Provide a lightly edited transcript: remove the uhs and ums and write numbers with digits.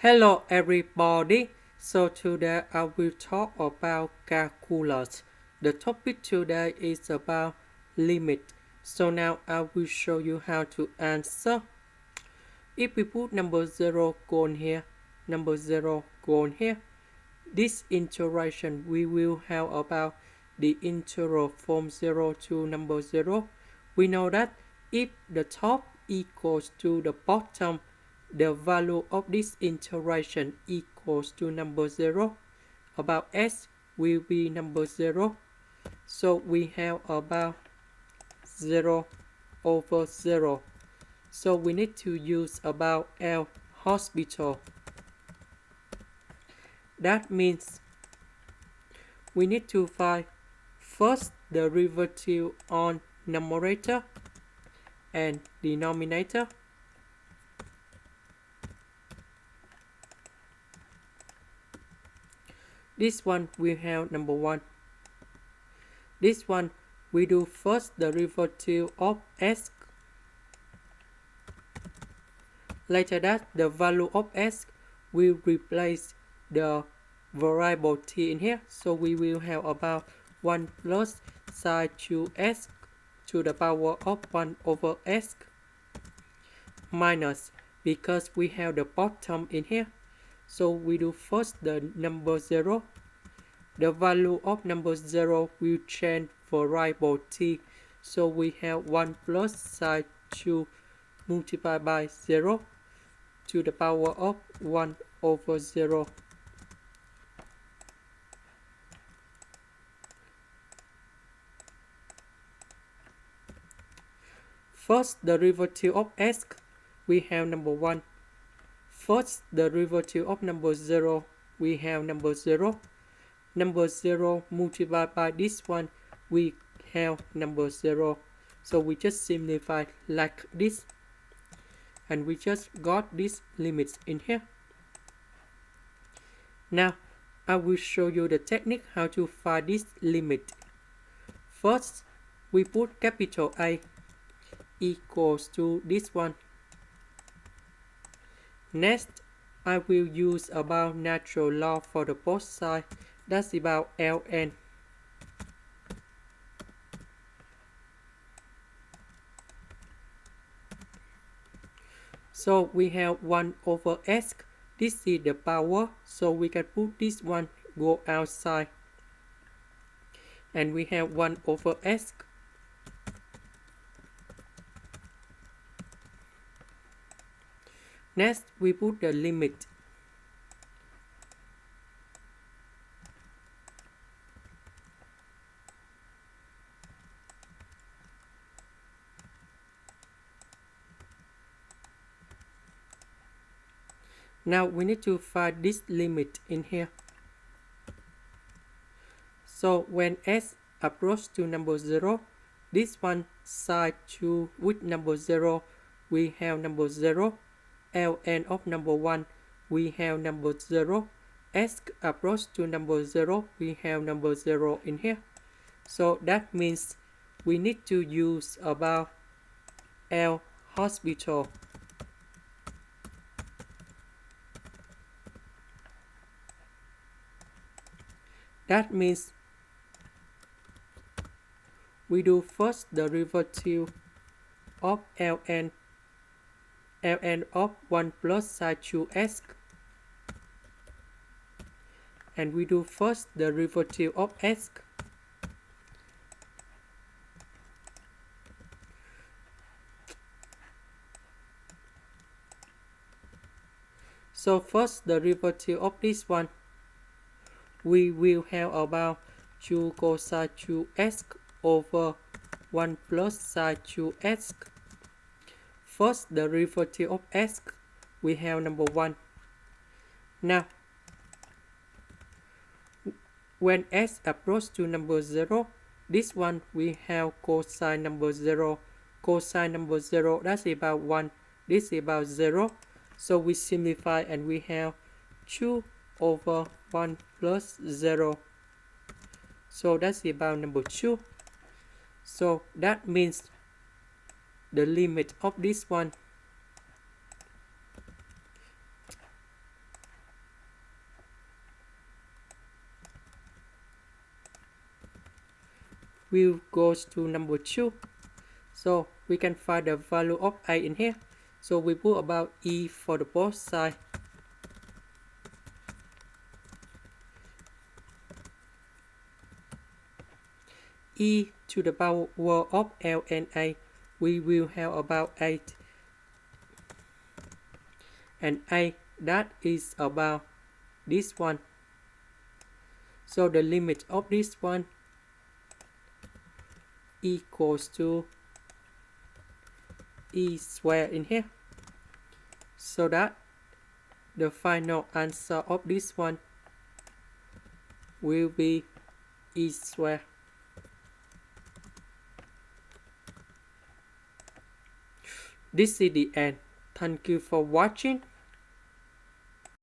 Hello everybody. So today I will talk about calculus. The topic today is about limit. So now I will show you how to answer. If we put number 0 gone here, number 0 gone here, this iteration we will have about the interval from 0 to number 0. We know that if the top equals to the bottom, the value of this iteration equals to number 0. About s will be number 0. So we have about 0 over 0. So we need to use about L hospital. That means we need to find first derivative on numerator and denominator. This one we have number 1. This one we do first derivative of s. Later that the value of s will replace the variable t in here. So we will have about 1 plus sin 2s to the power of 1 over s minus, because we have the bottom in here. So we do first the number 0. The value of number 0 will change variable t. So we have 1 plus sin 2 multiplied by 0 to the power of 1 over 0. First derivative of s, we have number 1. First derivative of number 0, we have number 0. Number 0 multiplied by this one, we have number 0. So we just simplify like this. And we just got these limits in here. Now, I will show you the technique how to find this limit. First, we put capital A equals to this one. Next, I will use about natural log for the both sides. That's about ln. So we have 1 over s. This is the power. So we can put this one go outside. And we have 1 over s. Next, we put the limit. Now we need to find this limit in here. So when s approaches to number 0, this one side to with number 0, we have number 0. Ln of number 1, we have number 0. S approach to number 0, we have number 0 in here. So that means we need to use about L hospital. That means we do first derivative of ln of 1 plus sin 2s, and we do first derivative of s. So first derivative of this one, we will have about 2 cosine 2s over 1 plus sin 2s. First derivative of s, we have number 1. Now, when s approaches to number 0, this one we have cosine number 0. Cosine number 0, that's about 1. This is about 0. So we simplify and we have 2 over 1 plus 0. So that's about number 2. So that means the limit of this one will goes to number 2. So we can find the value of a in here. So we put about e for the both side. E to the power of L and A, we will have about 8. And A, that is about this one. So the limit of this one equals to e squared in here. So that the final answer of this one will be e squared. This is the end. Thank you for watching.